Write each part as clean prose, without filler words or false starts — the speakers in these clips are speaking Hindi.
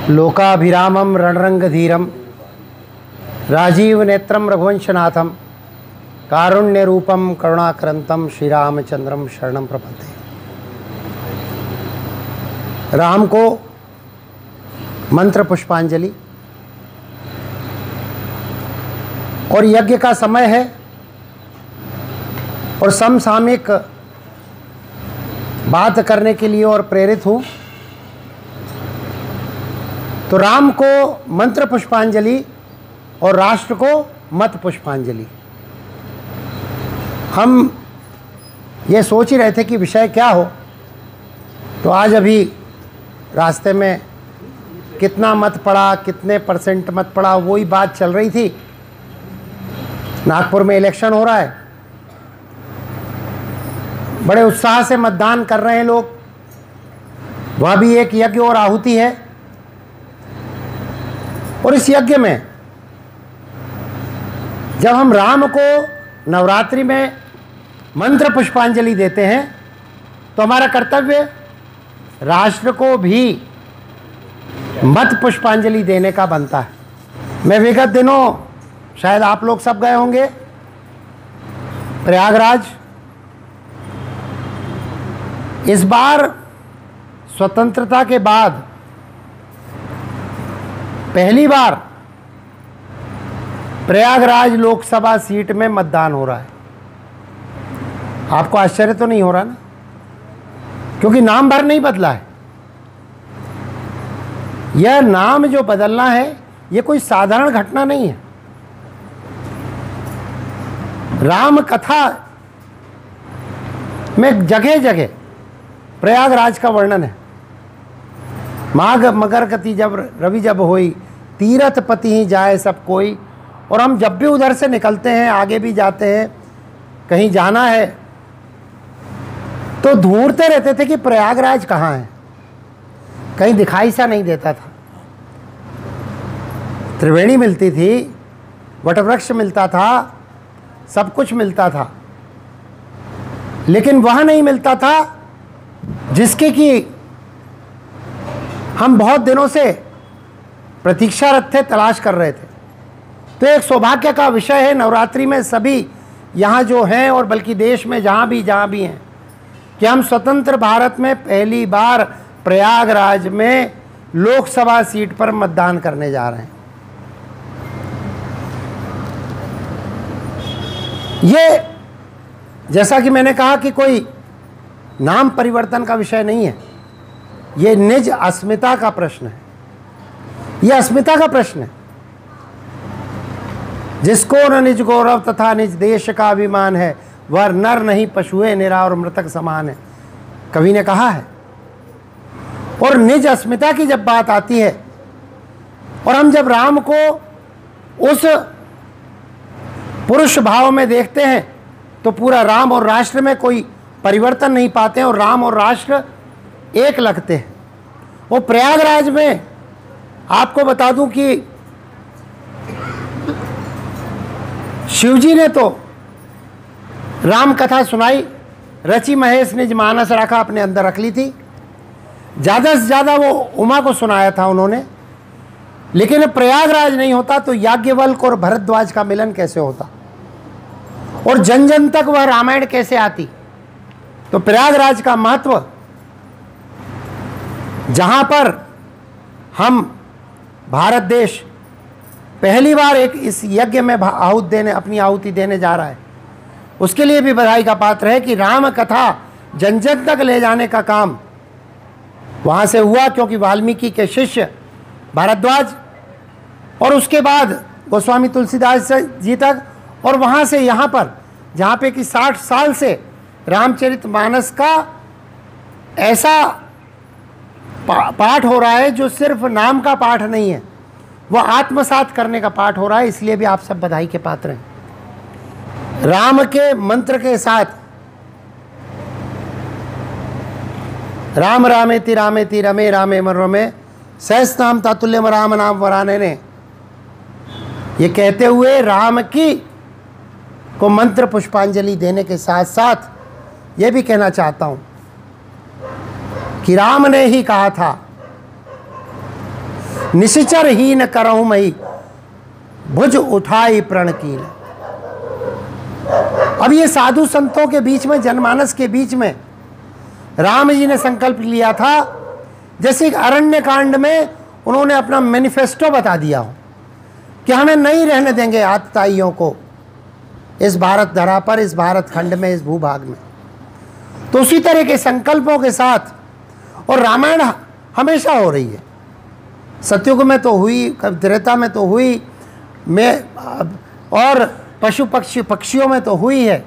लोकाभिरामं रणरंगधीरं राजीव नेत्रं रघुवंशनाथं कारुण्यरूपं करुणाकरंतं श्रीरामचंद्रम शरणं प्रपद्ये। राम को मंत्र पुष्पांजलि। और यज्ञ का समय है और समसामयिक बात करने के लिए और प्रेरित हूँ, तो राम को मंत्र पुष्पांजलि और राष्ट्र को मत पुष्पांजलि। हम ये सोच ही रहे थे कि विषय क्या हो, तो आज अभी रास्ते में कितना मत पड़ा, कितने परसेंट मत पड़ा, वही बात चल रही थी। नागपुर में इलेक्शन हो रहा है, बड़े उत्साह से मतदान कर रहे हैं लोग। वह भी एक यज्ञ और आहुति है, और इस यज्ञ में जब हम राम को नवरात्रि में मंत्र पुष्पांजलि देते हैं, तो हमारा कर्तव्य राष्ट्र को भी मत पुष्पांजलि देने का बनता है। मैं विगत दिनों, शायद आप लोग सब गए होंगे प्रयागराज। इस बार स्वतंत्रता के बाद पहली बार प्रयागराज लोकसभा सीट में मतदान हो रहा है। आपको आश्चर्य तो नहीं हो रहा ना, क्योंकि नाम भर नहीं बदला है। यह नाम जो बदलना है, यह कोई साधारण घटना नहीं है। राम कथा में जगह जगह प्रयागराज का वर्णन है। माघ मकर गति जब रवि जब होई, तीरथ पति ही जाए सब कोई। और हम जब भी उधर से निकलते हैं, आगे भी जाते हैं, कहीं जाना है, तो ढूंढते रहते थे कि प्रयागराज कहाँ है। कहीं दिखाई सा नहीं देता था। त्रिवेणी मिलती थी, वटवृक्ष मिलता था, सब कुछ मिलता था, लेकिन वह नहीं मिलता था जिसके कि हम बहुत दिनों से प्रतीक्षारत थे, तलाश कर रहे थे। तो एक सौभाग्य का विषय है नवरात्रि में सभी यहाँ जो हैं, और बल्कि देश में जहाँ भी हैं, कि हम स्वतंत्र भारत में पहली बार प्रयागराज में लोकसभा सीट पर मतदान करने जा रहे हैं। ये, जैसा कि मैंने कहा, कि कोई नाम परिवर्तन का विषय नहीं है। ये निज अस्मिता का प्रश्न है। ये अस्मिता का प्रश्न है। जिसको न निज गौरव तथा निज देश का अभिमान है, वह नर नहीं पशुए निरा और मृतक समान है, कवि ने कहा है। और निज अस्मिता की जब बात आती है, और हम जब राम को उस पुरुष भाव में देखते हैं, तो पूरा राम और राष्ट्र में कोई परिवर्तन नहीं पाते हैं, और राम और राष्ट्र एक लगते हैं। वो प्रयागराज में आपको बता दूं कि शिवजी ने तो राम कथा सुनाई, रचि महेश निज मानस रखा, अपने अंदर रख ली थी। ज़्यादा से ज़्यादा वो उमा को सुनाया था उन्होंने। लेकिन प्रयागराज नहीं होता तो याज्ञवल्क और भरद्वाज का मिलन कैसे होता, और जन जन तक वह रामायण कैसे आती। तो प्रयागराज का महत्व, जहाँ पर हम भारत देश पहली बार एक इस यज्ञ में अपनी आहुति देने जा रहा है, उसके लिए भी बधाई का पात्र है कि राम कथा जन जन तक ले जाने का काम वहाँ से हुआ, क्योंकि वाल्मीकि के शिष्य भारद्वाज, और उसके बाद गोस्वामी तुलसीदास जी तक, और वहाँ से यहाँ पर, जहाँ पे कि 60 साल से रामचरितमानस का ऐसा पाठ हो रहा है जो सिर्फ नाम का पाठ नहीं है, वह आत्मसात करने का पाठ हो रहा है। इसलिए भी आप सब बधाई के पात्र हैं। राम के मंत्र के साथ राम रामेति रामेति रमे रामे मनोरमे सहस्रनाम तातुल्यम राम नाम वराने ने, ये कहते हुए राम की को मंत्र पुष्पांजलि देने के साथ साथ ये भी कहना चाहता हूँ कि राम ने ही कहा था निशिचर ही न करहूं मई भुज उठाई प्रण कील। अब ये साधु संतों के बीच में, जनमानस के बीच में राम जी ने संकल्प लिया था, जैसे अरण्य कांड में उन्होंने अपना मैनिफेस्टो बता दिया हो कि हमें नहीं रहने देंगे आतताइयों को इस भारत धरा पर, इस भारत खंड में, इस भूभाग में। तो उसी तरह के संकल्पों के साथ, और रामायण हमेशा हो रही है, सतयुग में तो हुई, त्रेता में तो हुई, और पशु पक्षियों में तो हुई है।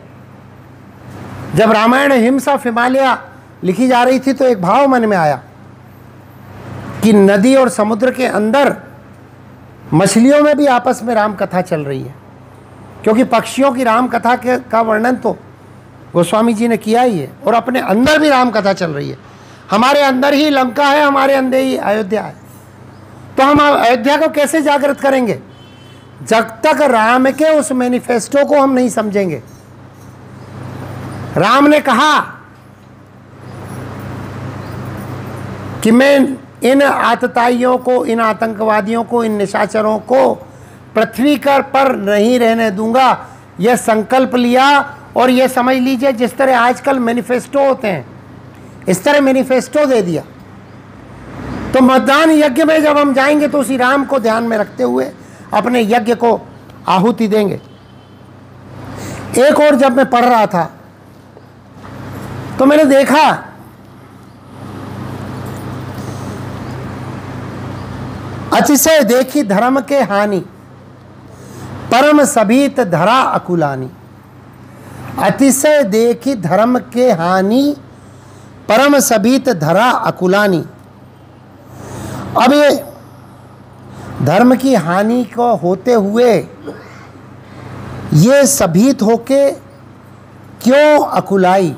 जब रामायण हिम्स ऑफ हिमालय लिखी जा रही थी तो एक भाव मन में आया कि नदी और समुद्र के अंदर मछलियों में भी आपस में राम कथा चल रही है, क्योंकि पक्षियों की राम कथा का वर्णन तो गोस्वामी जी ने किया ही है, और अपने अंदर भी राम कथा चल रही है। हमारे अंदर ही लंका है, हमारे अंदर ही अयोध्या है। तो हम अयोध्या को कैसे जागृत करेंगे जब तक राम के उस मैनिफेस्टो को हम नहीं समझेंगे। राम ने कहा कि मैं इन आतताइयों को, इन आतंकवादियों को, इन निशाचरों को पृथ्वी पर नहीं रहने दूंगा। यह संकल्प लिया, और यह समझ लीजिए जिस तरह आजकल मैनिफेस्टो होते हैं, इस तरह मैनिफेस्टो दे दिया। तो मतदान यज्ञ में जब हम जाएंगे तो उसी राम को ध्यान में रखते हुए अपने यज्ञ को आहुति देंगे। एक और जब मैं पढ़ रहा था तो मैंने देखा अतिशय देखी धर्म के हानि, परम सभीत धरा अकुलानी। अतिशय देखी धर्म के हानि, परम सभीत धरा अकुलानी। अब ये धर्म की हानि को होते हुए ये सभीत होके क्यों अकुलाई?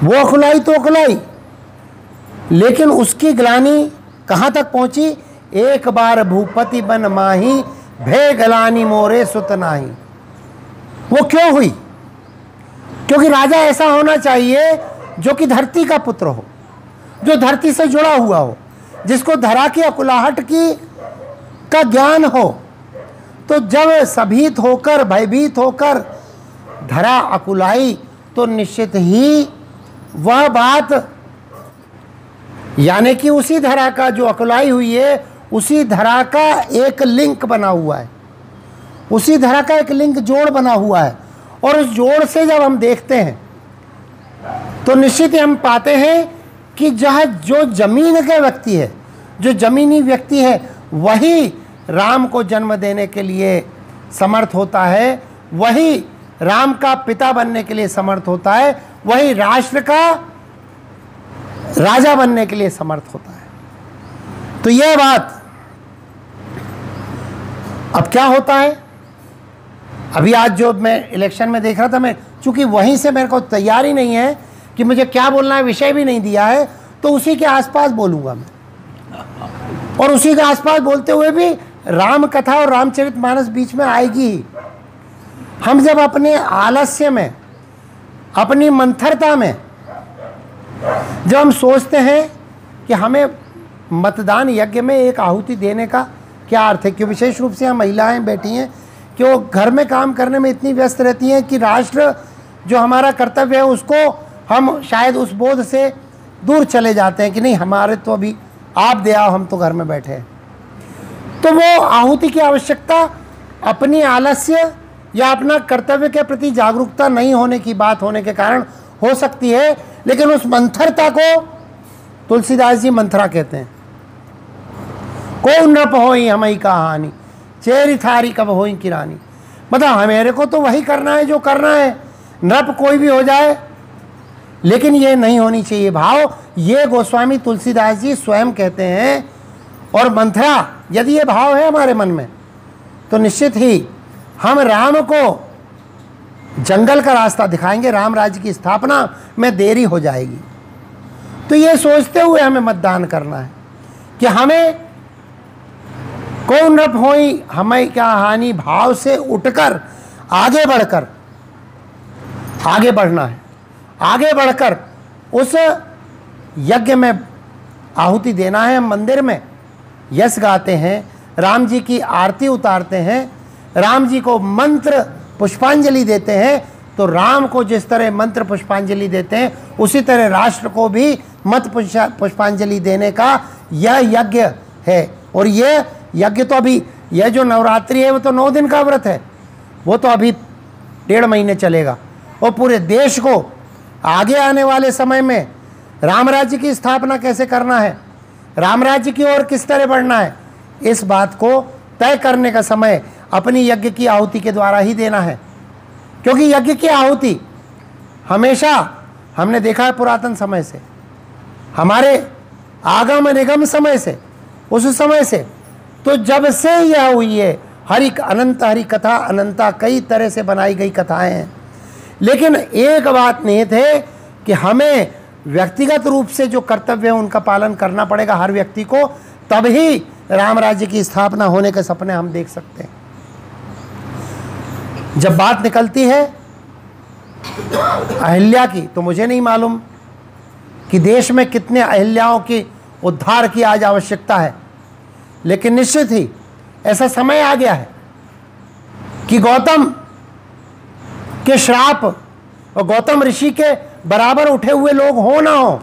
वो अकुलाई तो अकुलाई, लेकिन उसकी ग्लानि कहाँ तक पहुँची? एक बार भूपति बन माही, भय गलानी मोरे सुत नाही। वो क्यों हुई? क्योंकि राजा ऐसा होना चाहिए जो कि धरती का पुत्र हो, जो धरती से जुड़ा हुआ हो, जिसको धरा की अकुलाहट का ज्ञान हो। तो जब सभीत होकर, भयभीत होकर धरा अकुलाई, तो निश्चित ही वह बात, यानी कि उसी धरा का जो अकुलाई हुई है, उसी धरा का एक लिंक बना हुआ है, उसी धरा का एक लिंक जोड़ बना हुआ है। और उस जोड़ से जब हम देखते हैं तो निश्चित ही हम पाते हैं कि जो जमीन का व्यक्ति है, जो जमीनी व्यक्ति है, वही राम को जन्म देने के लिए समर्थ होता है, वही राम का पिता बनने के लिए समर्थ होता है, वही राष्ट्र का राजा बनने के लिए समर्थ होता है। तो यह बात अब क्या होता है? अभी आज जो मैं इलेक्शन में देख रहा था, मैं चूंकि वहीं से मेरे को तैयारी नहीं है कि मुझे क्या बोलना है, विषय भी नहीं दिया है, तो उसी के आसपास बोलूँगा मैं। और उसी के आसपास बोलते हुए भी राम कथा और रामचरितमानस बीच में आएगी ही। हम जब अपने आलस्य में, अपनी मंथरता में जब हम सोचते हैं कि हमें मतदान यज्ञ में एक आहुति देने का क्या अर्थ है, क्यों विशेष रूप से हम महिलाएं बैठी हैं कि वो घर में काम करने में इतनी व्यस्त रहती हैं कि राष्ट्र जो हमारा कर्तव्य है उसको हम शायद उस बोध से दूर चले जाते हैं कि नहीं, हमारे तो अभी आप दे आओ, हम तो घर में बैठे हैं। तो वो आहुति की आवश्यकता अपनी आलस्य या अपना कर्तव्य के प्रति जागरूकता नहीं होने की बात होने के कारण हो सकती है, लेकिन उस मंथरता को तुलसीदास जी मंथरा कहते हैं। को नृप होई हमई कहानी, चेरी थारी कब होई किरानी। मतलब हमेरे को तो वही करना है जो करना है, नृप कोई भी हो जाए, लेकिन ये नहीं होनी चाहिए भाव। ये गोस्वामी तुलसीदास जी स्वयं कहते हैं। और मंथरा, यदि ये भाव है हमारे मन में तो निश्चित ही हम राम को जंगल का रास्ता दिखाएंगे, राम राज्य की स्थापना में देरी हो जाएगी। तो ये सोचते हुए हमें मतदान करना है कि हमें को नृप होई हमें क्या हानि भाव से उठकर आगे बढ़ना है। आगे बढ़कर उस यज्ञ में आहुति देना है, हम मंदिर में यश गाते हैं, राम जी की आरती उतारते हैं, राम जी को मंत्र पुष्पांजलि देते हैं, तो राम को जिस तरह मंत्र पुष्पांजलि देते हैं उसी तरह राष्ट्र को भी मत पुष्पांजलि देने का यह यज्ञ है। और यह यज्ञ तो अभी, यह जो नवरात्रि है वो तो 9 दिन का व्रत है, वो तो अभी 1.5 महीने चलेगा। और पूरे देश को आगे आने वाले समय में राम राज्य की स्थापना कैसे करना है, राम राज्य की ओर किस तरह बढ़ना है, इस बात को तय करने का समय अपनी यज्ञ की आहुति के द्वारा ही देना है। क्योंकि यज्ञ की आहुति हमेशा हमने देखा है पुरातन समय से, हमारे आगम निगम समय से, उस समय से, तो जब से यह हुई है हरि अनंत हरि कथा अनंता कई तरह से बनाई गई कथाएं हैं। लेकिन एक बात निहित है कि हमें व्यक्तिगत रूप से जो कर्तव्य है उनका पालन करना पड़ेगा हर व्यक्ति को, तभी राम राज्य की स्थापना होने के सपने हम देख सकते हैं। जब बात निकलती है अहिल्या की, तो मुझे नहीं मालूम कि देश में कितने अहिल्याओं की उद्धार की आज आवश्यकता है, लेकिन निश्चित ही ऐसा समय आ गया है कि गौतम के श्राप और गौतम ऋषि के बराबर उठे हुए लोग हो ना हो,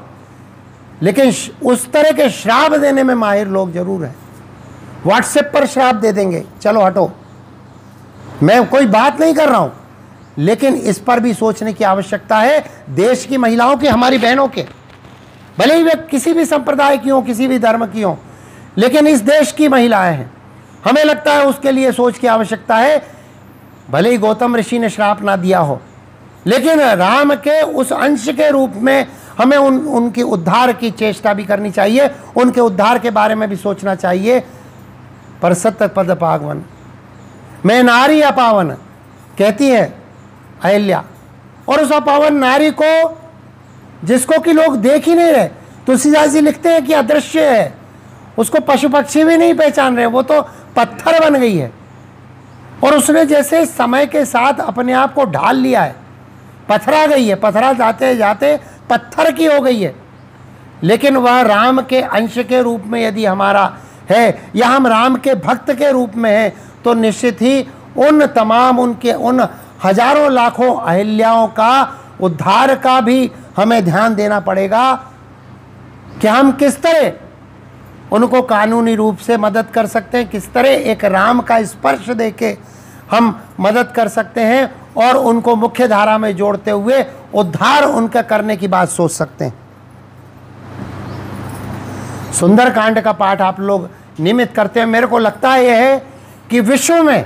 लेकिन उस तरह के श्राप देने में माहिर लोग जरूर हैं। व्हाट्सएप पर श्राप दे देंगे, चलो हटो, मैं कोई बात नहीं कर रहा हूं, लेकिन इस पर भी सोचने की आवश्यकता है देश की महिलाओं की, हमारी बहनों के, भले ही वे किसी भी संप्रदाय की हो, किसी भी धर्म की हो, लेकिन इस देश की महिलाएं हैं। हमें लगता है उसके लिए सोच की आवश्यकता है। भले ही गौतम ऋषि ने श्राप ना दिया हो, लेकिन राम के उस अंश के रूप में हमें उनकी उद्धार की चेष्टा भी करनी चाहिए, उनके उद्धार के बारे में भी सोचना चाहिए। पर सत्य पद पावन मैं नारी अपावन कहती है अहिल्या, और उस अपावन नारी को जिसको कि लोग देख ही नहीं रहे, तुलसीदास जी लिखते हैं कि अदृश्य है, उसको पशु पक्षी भी नहीं पहचान रहे, वो तो पत्थर बन गई है। और उसने जैसे समय के साथ अपने आप को ढाल लिया है, पथरा गई है, पथरा जाते जाते पत्थर की हो गई है। लेकिन वह राम के अंश के रूप में यदि हमारा है, या हम राम के भक्त के रूप में हैं, तो निश्चित ही उन तमाम उन हजारों लाखों अहिल्याओं का उद्धार का भी हमें ध्यान देना पड़ेगा कि हम किस तरह उनको कानूनी रूप से मदद कर सकते हैं, किस तरह एक राम का स्पर्श देके हम मदद कर सकते हैं और उनको मुख्य धारा में जोड़ते हुए उद्धार उनका करने की बात सोच सकते हैं। सुंदरकांड का पाठ आप लोग नियमित करते हैं। मेरे को लगता है यह है कि विश्व में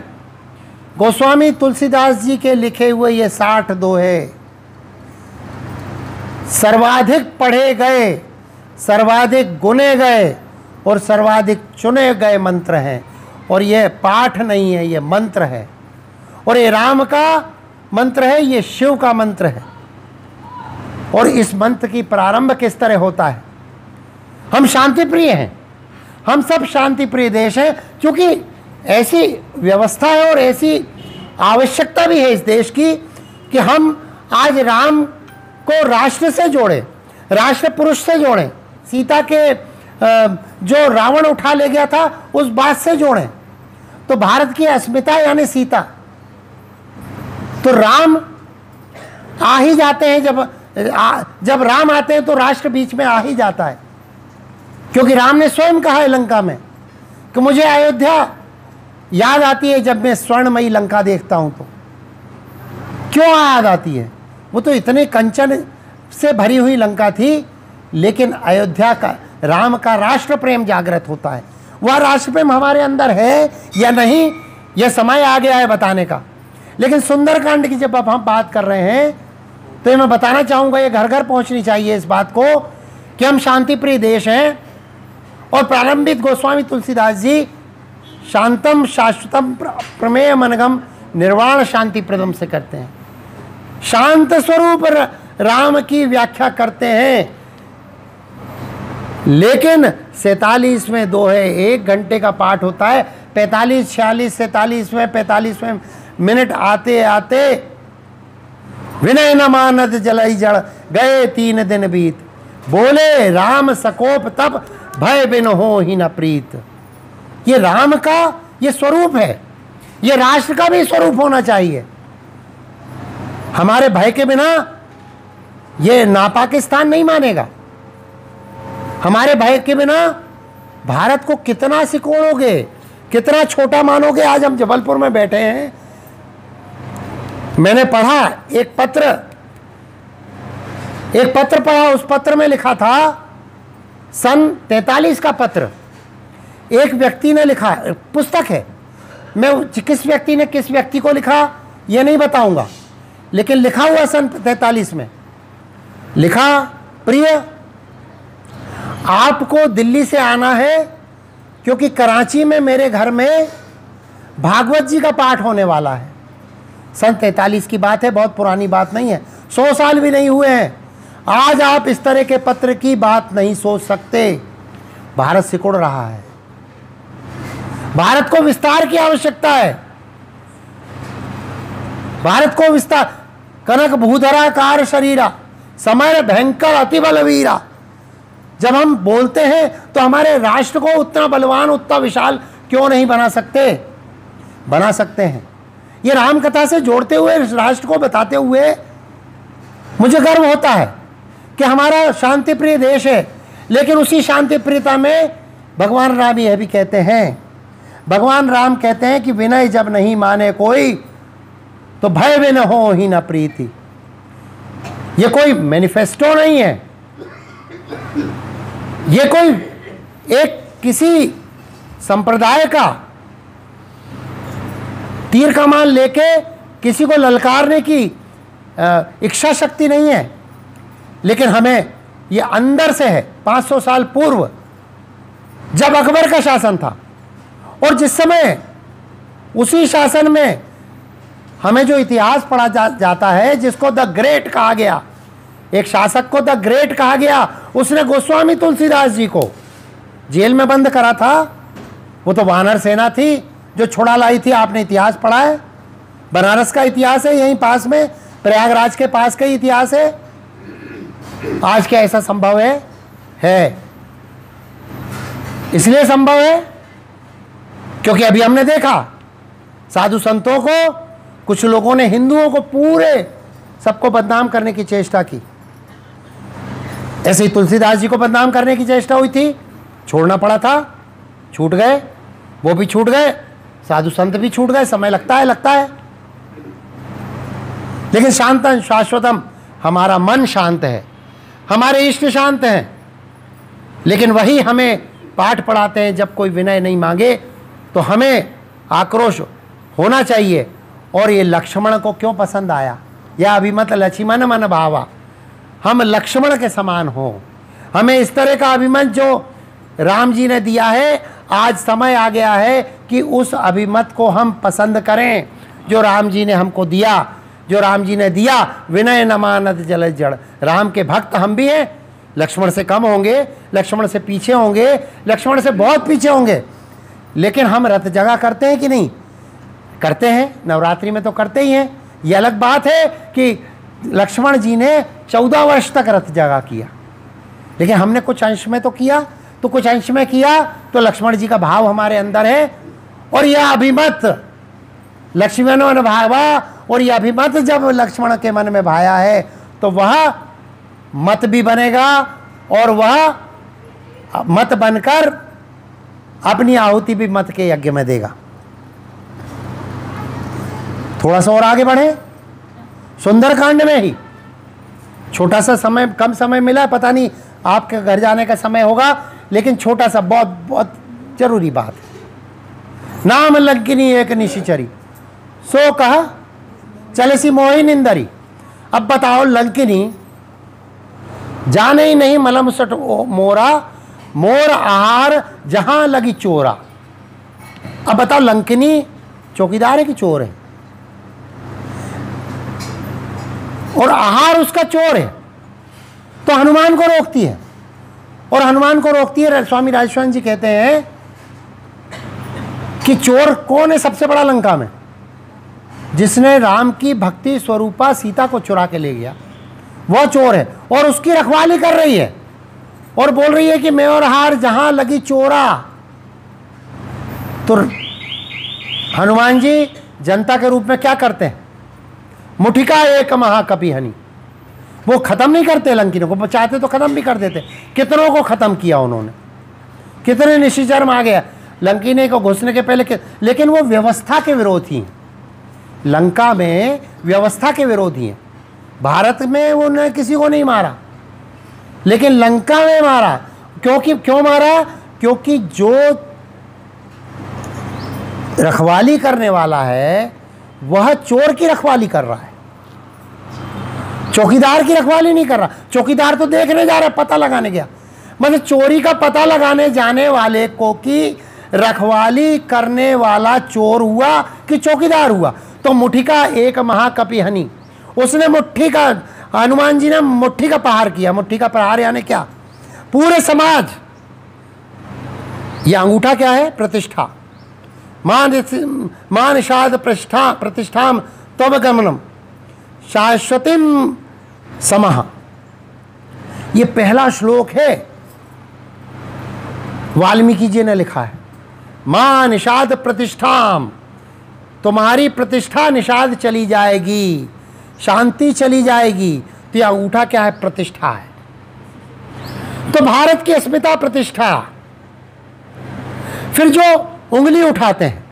गोस्वामी तुलसीदास जी के लिखे हुए ये 60 दोहे सर्वाधिक पढ़े गए, सर्वाधिक गुने गए और सर्वाधिक चुने गए मंत्र हैं। और यह पाठ नहीं है, यह मंत्र है। और ये राम का मंत्र है, ये शिव का मंत्र है। और इस मंत्र की प्रारंभ किस तरह होता है? हम शांति प्रिय हैं, हम सब शांति प्रिय देश हैं, क्योंकि ऐसी व्यवस्था है और ऐसी आवश्यकता भी है इस देश की कि हम आज राम को राष्ट्र से जोड़ें, राष्ट्र पुरुष से जोड़ें, सीता के जो रावण उठा ले गया था उस बात से जोड़ें। तो भारत की अस्मिता यानी सीता, तो राम आ ही जाते हैं। जब राम आते हैं तो राष्ट्र बीच में आ ही जाता है, क्योंकि राम ने स्वयं कहा है लंका में कि मुझे अयोध्या याद आती है जब मैं स्वर्णमयी लंका देखता हूं। तो क्यों याद आती है? वो तो इतने कंचन से भरी हुई लंका थी, लेकिन अयोध्या का राम का राष्ट्र प्रेम जागृत होता है। वह राष्ट्र प्रेम हमारे अंदर है या नहीं, यह समय आ गया है बताने का। लेकिन सुंदरकांड की जब हम बात कर रहे हैं तो ये मैं बताना चाहूँगा, ये घर घर पहुँचनी चाहिए इस बात को कि हम शांति प्रिय देश हैं। और प्रारंभिक गोस्वामी तुलसीदास जी शांतम शाश्वतम प्रमेय मनगम निर्वाण शांति प्रदम से करते हैं, शांत स्वरूप राम की व्याख्या करते हैं। लेकिन 47वें दोहे 1 घंटे का पाठ होता है, 45, 46, 47वें 45वें मिनट आते आते विनय न मानद जलई जड़ गए 3 दिन बीत। बोले राम सकोप तब भय बिन हो ही न प्रीत। ये राम का ये स्वरूप है, ये राष्ट्र का भी स्वरूप होना चाहिए। हमारे भय के बिना ये ना पाकिस्तान नहीं मानेगा। हमारे भय के बिना भारत को कितना सिकोड़ोगे, कितना छोटा मानोगे। आज हम जबलपुर में बैठे हैं, मैंने पढ़ा एक पत्र पढ़ा, उस पत्र में लिखा था सन 43 का पत्र, एक व्यक्ति ने लिखा, पुस्तक है, मैं किस व्यक्ति ने किस व्यक्ति को लिखा ये नहीं बताऊंगा, लेकिन लिखा हुआ सन 43 में लिखा, प्रिय आपको दिल्ली से आना है क्योंकि कराची में मेरे घर में भागवत जी का पाठ होने वाला है। सन 43 की बात है, बहुत पुरानी बात नहीं है, 100 साल भी नहीं हुए हैं। आज आप इस तरह के पत्र की बात नहीं सोच सकते। भारत सिकुड़ रहा है, भारत को विस्तार की आवश्यकता है। भारत को विस्तार, कनक भूधराकार शरीरा समय भयंकर अति बलवीरा। जब हम बोलते हैं तो हमारे राष्ट्र को उतना बलवान, उतना विशाल क्यों नहीं बना सकते? बना सकते हैं। ये राम कथा से जोड़ते हुए, राष्ट्र को बताते हुए मुझे गर्व होता है कि हमारा शांति प्रिय देश है। लेकिन उसी शांति प्रियता में भगवान राम यह भी कहते हैं, भगवान राम कहते हैं कि विनय जब नहीं माने कोई तो भय बिन हो ही न प्रीति। ये कोई मैनिफेस्टो नहीं है, ये कोई एक किसी संप्रदाय का तीर कमान लेके किसी को ललकारने की इच्छा शक्ति नहीं है। लेकिन हमें ये अंदर से है। 500 साल पूर्व जब अकबर का शासन था, और जिस समय उसी शासन में हमें जो इतिहास पढ़ा जाता है, जिसको द ग्रेट कहा गया, एक शासक को द ग्रेट कहा गया, उसने गोस्वामी तुलसीदास जी को जेल में बंद करा था। वो तो वानर सेना थी जो छुड़ा लाई थी। आपने इतिहास पढ़ा है, बनारस का इतिहास है, यहीं पास में प्रयागराज के पास का इतिहास है। आज क्या ऐसा संभव है? इसलिए संभव है क्योंकि अभी हमने देखा साधु संतों को, कुछ लोगों ने हिंदुओं को पूरे सबको बदनाम करने की चेष्टा की। ऐसे ही तुलसीदास जी को बदनाम करने की चेष्टा हुई थी, छोड़ना पड़ा था, छूट गए, वो भी छूट गए, साधु संत भी छूट गए। समय लगता है, लेकिन शांतम शाश्वतम, हमारा मन शांत है, हमारे इष्ट शांत हैं। लेकिन वही हमें पाठ पढ़ाते हैं, जब कोई विनय नहीं मांगे तो हमें आक्रोश होना चाहिए। और ये लक्ष्मण को क्यों पसंद आया? यह अभिमत लक्ष्मण मन भावा, हम लक्ष्मण के समान हो। हमें इस तरह का अभिमत जो राम जी ने दिया है, आज समय आ गया है कि उस अभिमत को हम पसंद करें जो राम जी ने हमको दिया, जो राम जी ने दिया। विनय न मानत जल जड़। राम के भक्त हम भी हैं, लक्ष्मण से कम होंगे, लक्ष्मण से पीछे होंगे, लक्ष्मण से बहुत पीछे होंगे। लेकिन हम रथ जगह करते हैं कि नहीं? करते हैं, नवरात्रि में तो करते ही हैं। ये अलग बात है कि लक्ष्मण जी ने 14 वर्ष तक रथ जगह किया, लेकिन हमने कुछ अंश में तो किया, तो कुछ अंश में किया तो लक्ष्मण जी का भाव हमारे अंदर है। और यह अभिमत लक्ष्मण मन भावा, और यह अभिमत जब लक्ष्मण के मन में भाया है तो वह मत भी बनेगा, और वह मत बनकर अपनी आहुति भी मत के यज्ञ में देगा। थोड़ा सा और आगे बढ़े, सुंदरकांड में ही छोटा सा समय, कम समय मिला है, पता नहीं आपके घर जाने का समय होगा, लेकिन छोटा सा बहुत बहुत जरूरी बात है। नाम लंकिनी एक निशिचरी, सो कहा चले मोही निंदरी। अब बताओ, लंकिनी जाने ही नहीं मलम सट मोरा, मोर आहार जहां लगी चोरा। अब बताओ, लंकिनी चौकीदार है कि चोर है? और आहार उसका चोर है, तो हनुमान को रोकती है। और हनुमान को रोकती है, स्वामी राजेश्वर जी कहते हैं कि चोर कौन है सबसे बड़ा लंका में? जिसने राम की भक्ति स्वरूपा सीता को चुरा के ले गया, वो चोर है, और उसकी रखवाली कर रही है। और बोल रही है कि मैं और हार जहां लगी चोरा। तो हनुमान जी जनता के रूप में क्या करते हैं? मुठिका एक महाकपि हनि, वो खत्म नहीं करते लंकिनों को, चाहते तो खत्म भी कर देते। कितनों को खत्म किया उन्होंने, कितने निशाचर मार गया लंकिने को घुसने के पहले। लेकिन वो व्यवस्था के विरोधी हैं, लंका में व्यवस्था के विरोधी हैं। भारत में उन्होंने किसी को नहीं मारा, लेकिन लंका में मारा। क्यों मारा? क्योंकि जो रखवाली करने वाला है वह चोर की रखवाली कर रहा है, चौकीदार की रखवाली नहीं कर रहा। चौकीदार तो देखने जा रहा है, पता लगाने गया। मतलब चोरी का पता लगाने जाने वाले को की रखवाली करने वाला चोर हुआ कि चौकीदार हुआ। तो मुठिका एक महाकपि हनि, उसने मुट्ठी का, हनुमान जी ने मुट्ठी का प्रहार किया। मुट्ठी का प्रहार यानी क्या? पूरे समाज। यह अंगूठा क्या है? प्रतिष्ठा। मान निषाद प्रतिष्ठाम तव गमनम शाश्वतीम समः। ये पहला श्लोक है, वाल्मीकि जी ने लिखा है। मां निषाद प्रतिष्ठाम, तुम्हारी प्रतिष्ठा निषाद चली जाएगी, शांति चली जाएगी। तो यह अंगूठा क्या है? प्रतिष्ठा है। तो भारत की अस्मिता प्रतिष्ठा। फिर जो उंगली उठाते हैं,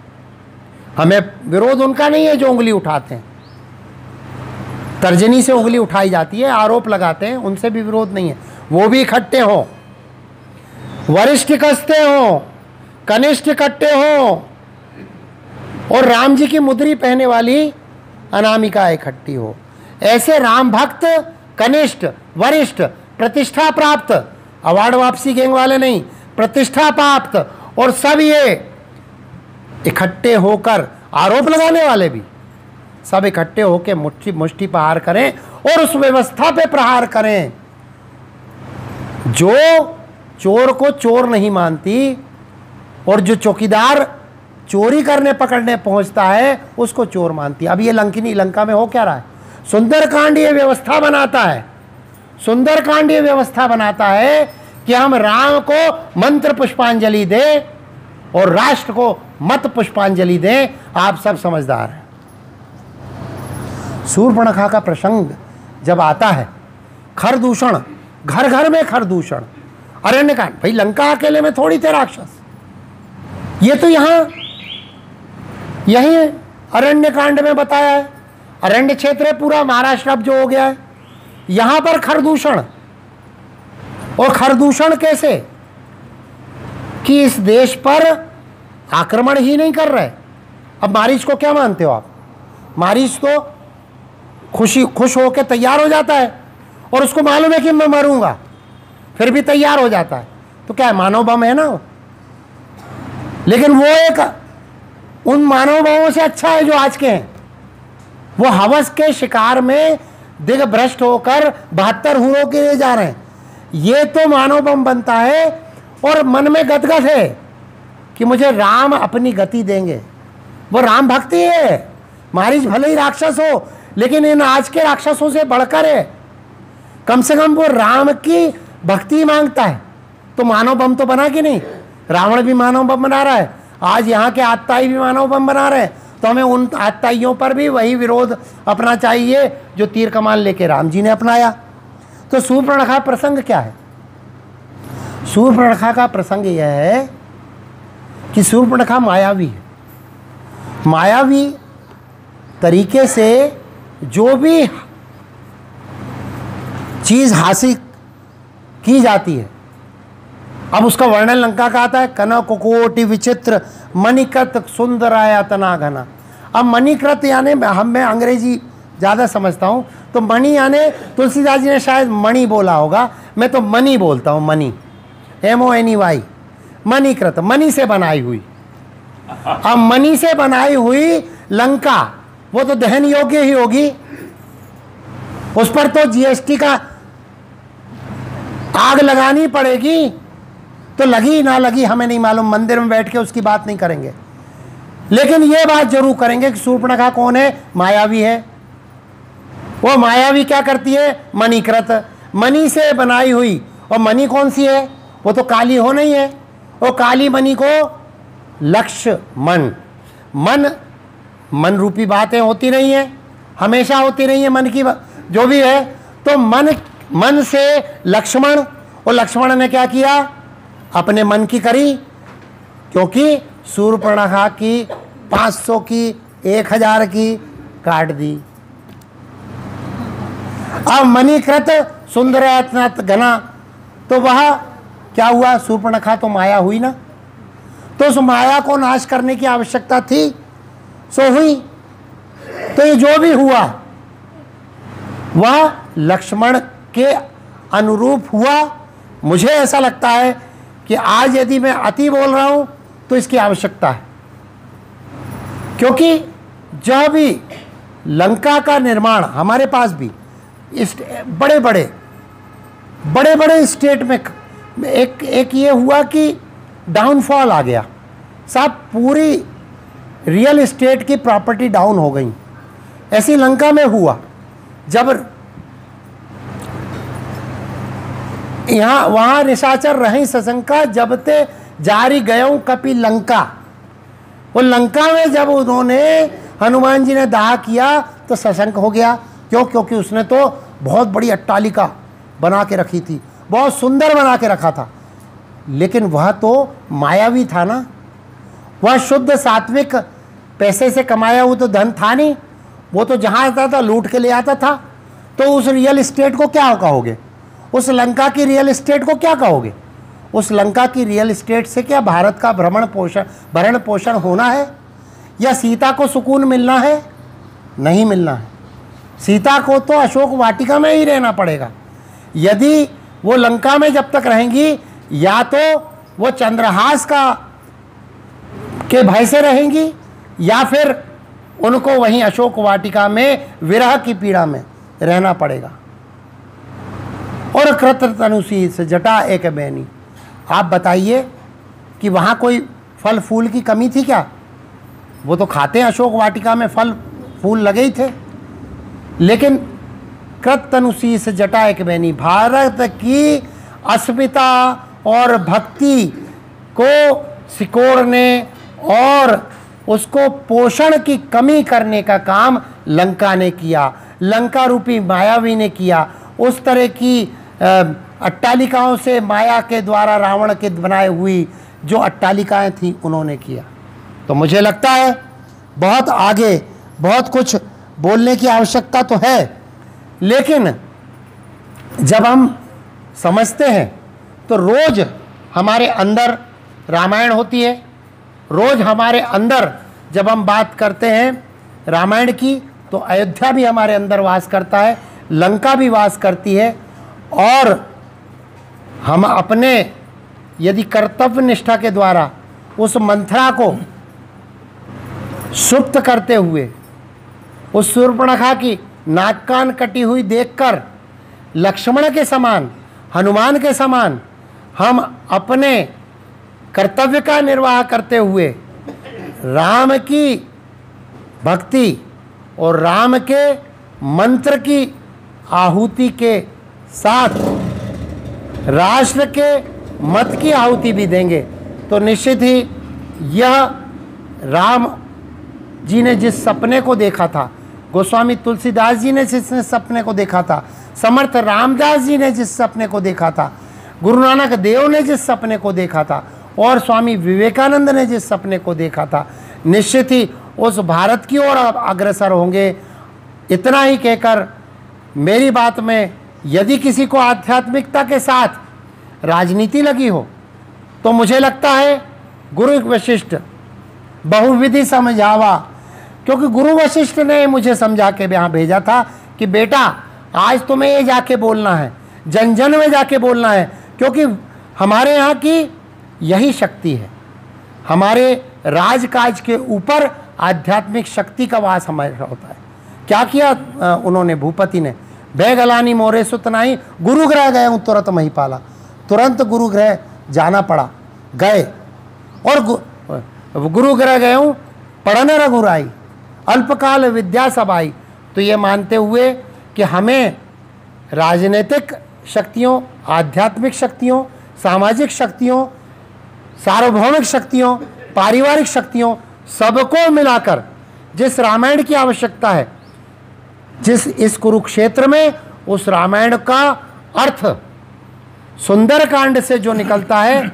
हमें विरोध उनका नहीं है जो उंगली उठाते हैं, तर्जनी से उंगली उठाई जाती है, आरोप लगाते हैं, उनसे भी विरोध नहीं है। वो भी इकट्ठे हो, वरिष्ठ कसते हो, कनिष्ठ इकट्ठे हो, और राम जी की मुद्री पहनने वाली अनामिका इकट्ठी हो। ऐसे राम भक्त, कनिष्ठ, वरिष्ठ, प्रतिष्ठा प्राप्त, अवार्ड वापसी गैंग वाले नहीं, प्रतिष्ठा प्राप्त, और सब ये इकट्ठे होकर, आरोप लगाने वाले भी सब इकट्ठे होकर मुष्टि प्रहार करें और उस व्यवस्था पे प्रहार करें जो चोर को चोर नहीं मानती, और जो चौकीदार चोरी करने पकड़ने पहुंचता है उसको चोर मानती है। अब ये लंकिनी, लंका में हो क्या रहा है? सुंदरकांड ये व्यवस्था बनाता है, सुंदरकांड ये व्यवस्था बनाता है कि हम राम को मंत्र पुष्पांजलि दें और राष्ट्र को मत पुष्पांजलि दें। आप सब समझदार हैं। शूर्पणखा का प्रसंग जब आता है, खरदूषण, घर घर में खरदूषण, अरण्यकांड। भाई लंका अकेले में थोड़ी थे राक्षस, ये तो यही अरण्यकांड में बताया है। अरण्य क्षेत्र है पूरा महाराष्ट्र अब जो हो गया है, यहां पर खरदूषण। और खरदूषण कैसे? कि इस देश पर आक्रमण ही नहीं कर रहे। अब मारीच को क्या मानते हो आप? मारीच तो खुश होकर तैयार हो जाता है, और उसको मालूम है कि मैं मरूंगा, फिर भी तैयार हो जाता है। तो क्या है? मानव बम है ना। लेकिन वो एक उन मानव बमों से अच्छा है जो आज के हैं। वो हवस के शिकार में दिग्भ्रष्ट होकर 72 हूरों के लिए जा रहे हैं। ये तो मानव बम बनता है और मन में गदगद है कि मुझे राम अपनी गति देंगे। वो राम भक्ति है। मारीच भले ही राक्षस हो, लेकिन इन आज के राक्षसों से बढ़कर है। कम से कम वो राम की भक्ति मांगता है। तो मानव बम तो बना कि नहीं? रावण भी मानव बम बना रहा है, आज यहाँ के आतताई भी मानव बम बना रहे हैं। तो हमें उन आतताइयों पर भी वही विरोध अपना चाहिए जो तीर कमान लेके राम जी ने अपनाया। तो शूर्पणखा प्रसंग क्या है? शूर्पणखा का प्रसंग यह है कि शूर्पणखा मायावी है। मायावी तरीके से जो भी चीज हासिल की जाती है, अब उसका वर्णन लंका का आता है। कनक कोटि विचित्र मणिकृत सुंदरायतना घना। अब मणिकृत यानी मैं अंग्रेजी ज़्यादा समझता हूँ, तो मणि यानी तुलसीदास जी ने शायद मणि बोला होगा, मैं तो मणि बोलता हूँ। मणि, MONY, मणिकृत, मणि से बनाई हुई। अब मणि से बनाई हुई लंका वो तो दहन योग्य ही होगी, उस पर तो GST का आग लगानी पड़ेगी। तो लगी ना लगी हमें नहीं मालूम, मंदिर में बैठ के उसकी बात नहीं करेंगे, लेकिन ये बात जरूर करेंगे कि शूर्पणखा कौन है? मायावी है। वो मायावी क्या करती है? मणिकृत, मणि से बनाई हुई, और मणि कौन सी है? वो तो काली हो नहीं है। वो काली मणि को लक्ष्य मन रूपी बातें होती नहीं है, हमेशा होती नहीं है मन की जो भी है। तो मन से लक्ष्मण, और लक्ष्मण ने क्या किया? अपने मन की करी, क्योंकि शूर्पणखा की 500 की 1000 की काट दी। अब मणिकृत सुंदर घना, तो वह क्या हुआ? शूर्पणखा तो माया हुई ना, तो उस माया को नाश करने की आवश्यकता थी, सो हुई। तो ये जो भी हुआ वह लक्ष्मण के अनुरूप हुआ। मुझे ऐसा लगता है कि आज यदि मैं अति बोल रहा हूं तो इसकी आवश्यकता है, क्योंकि जब भी लंका का निर्माण हमारे पास भी इस बड़े बड़े स्टेट में एक ये हुआ कि डाउनफॉल आ गया, सब पूरी रियल एस्टेट की प्रॉपर्टी डाउन हो गई। ऐसी लंका में हुआ जब यहाँ वहाँ निशाचर रही सशंका, जब ते जारी गयों कपि लंका। वो लंका में जब उन्होंने हनुमान जी ने दाह किया तो सशंक हो गया। क्यों? क्योंकि उसने तो बहुत बड़ी अट्टालिका बना के रखी थी, बहुत सुंदर बना के रखा था, लेकिन वह तो मायावी था ना, वह शुद्ध सात्विक पैसे से कमाया हुआ तो धन था नहीं, वो तो जहाँ आता था लूट के ले आता था। तो उस रियल एस्टेट को क्या कहोगे? उस लंका की रियल एस्टेट को क्या कहोगे? उस लंका की रियल एस्टेट से क्या भारत का भरण पोषण होना है, या सीता को सुकून मिलना है? नहीं मिलना है। सीता को तो अशोक वाटिका में ही रहना पड़ेगा। यदि वो लंका में जब तक रहेंगी, या तो वो चंद्रहास के भय से रहेंगी, या फिर उनको वहीं अशोक वाटिका में विरह की पीड़ा में रहना पड़ेगा। और कृततनुशीस जटा एक बैनी, आप बताइए कि वहाँ कोई फल फूल की कमी थी क्या? वो तो खाते हैं, अशोक वाटिका में फल फूल लगे ही थे। लेकिन कृततनुशीस जटा एक बैनी, भारत की अस्मिता और भक्ति को सिकोड़ने और उसको पोषण की कमी करने का काम लंका ने किया, लंका रूपी मायावी ने किया। उस तरह की अट्टालिकाओं से माया के द्वारा रावण के बनाए हुई जो अट्टालिकाएं थी उन्होंने किया। तो मुझे लगता है बहुत आगे बहुत कुछ बोलने की आवश्यकता तो है, लेकिन जब हम समझते हैं तो रोज हमारे अंदर रामायण होती है, रोज हमारे अंदर जब हम बात करते हैं रामायण की तो अयोध्या भी हमारे अंदर वास करता है, लंका भी वास करती है। और हम अपने यदि कर्तव्य निष्ठा के द्वारा उस मंथरा को सुप्त करते हुए उस शूर्पणखा की नाक कान कटी हुई देखकर लक्ष्मण के समान, हनुमान के समान हम अपने कर्तव्य का निर्वाह करते हुए राम की भक्ति और राम के मंत्र की आहुति के साथ राष्ट्र के मत की आहुति भी देंगे तो निश्चित ही यह राम जी ने जिस सपने को देखा था, गोस्वामी तुलसीदास जी ने जिस सपने को देखा था, समर्थ रामदास जी ने जिस सपने को देखा था, गुरु नानक देव ने जिस सपने को देखा था और स्वामी विवेकानंद ने जिस सपने को देखा था, निश्चित ही उस भारत की ओर अग्रसर होंगे। इतना ही कहकर मेरी बात में यदि किसी को आध्यात्मिकता के साथ राजनीति लगी हो तो मुझे लगता है गुरु वशिष्ठ बहुविधि समझावा, क्योंकि गुरु वशिष्ठ ने मुझे समझा के यहाँ भेजा था कि बेटा आज तुम्हें ये जाके बोलना है, जन जन में जाके बोलना है, क्योंकि हमारे यहाँ की यही शक्ति है। हमारे राजकाज के ऊपर आध्यात्मिक शक्ति का वास हमारा होता है। क्या किया उन्होंने, भूपति ने, बैगलानी मोरे सुतनाई गुरुगृह गए हूँ तुरंत महिपाला, तुरंत गुरुगृह जाना पड़ा, गए और गुरुगृह गए हूँ पढ़न रघुराई अल्पकाल विद्या सब आई। तो ये मानते हुए कि हमें राजनीतिक शक्तियों, आध्यात्मिक शक्तियों, सामाजिक शक्तियों, सार्वभौमिक शक्तियों, पारिवारिक शक्तियों, सबको मिलाकर जिस रामायण की आवश्यकता है, जिस इस कुरुक्षेत्र में, उस रामायण का अर्थ सुंदरकांड से जो निकलता है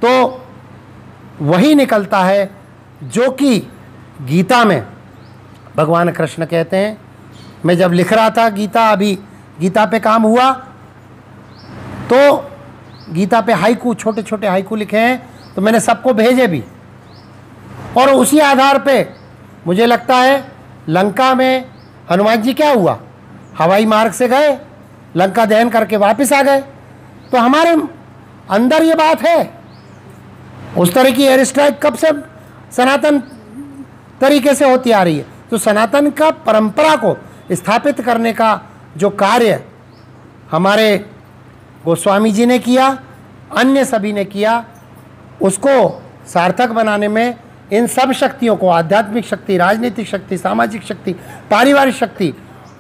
तो वही निकलता है जो कि गीता में भगवान कृष्ण कहते हैं। मैं जब लिख रहा था गीता, अभी गीता पे काम हुआ, तो गीता पे हाइकू, छोटे छोटे हाइकू लिखे हैं, तो मैंने सबको भेजे भी, और उसी आधार पे मुझे लगता है लंका में हनुमान जी क्या हुआ, हवाई मार्ग से गए, लंका दहन करके वापस आ गए। तो हमारे अंदर ये बात है। उस तरह की एयर स्ट्राइक कब से सनातन तरीके से होती आ रही है। तो सनातन का परंपरा को स्थापित करने का जो कार्य हमारे गोस्वामी जी ने किया, अन्य सभी ने किया, उसको सार्थक बनाने में इन सब शक्तियों को, आध्यात्मिक शक्ति, राजनीतिक शक्ति, सामाजिक शक्ति, पारिवारिक शक्ति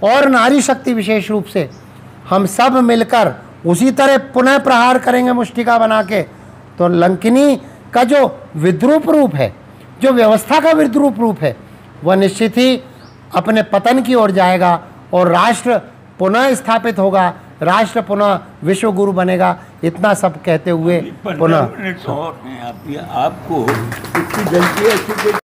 और नारी शक्ति विशेष रूप से, हम सब मिलकर उसी तरह पुनः प्रहार करेंगे मुष्टिका बना के, तो लंकिनी का जो विद्रूप रूप है, जो व्यवस्था का विद्रूप रूप है, वह निश्चित ही अपने पतन की ओर जाएगा और राष्ट्र पुनः स्थापित होगा, राष्ट्र पुनः विश्व गुरु बनेगा। इतना सब कहते हुए पुनः आपको इतनी जल्दी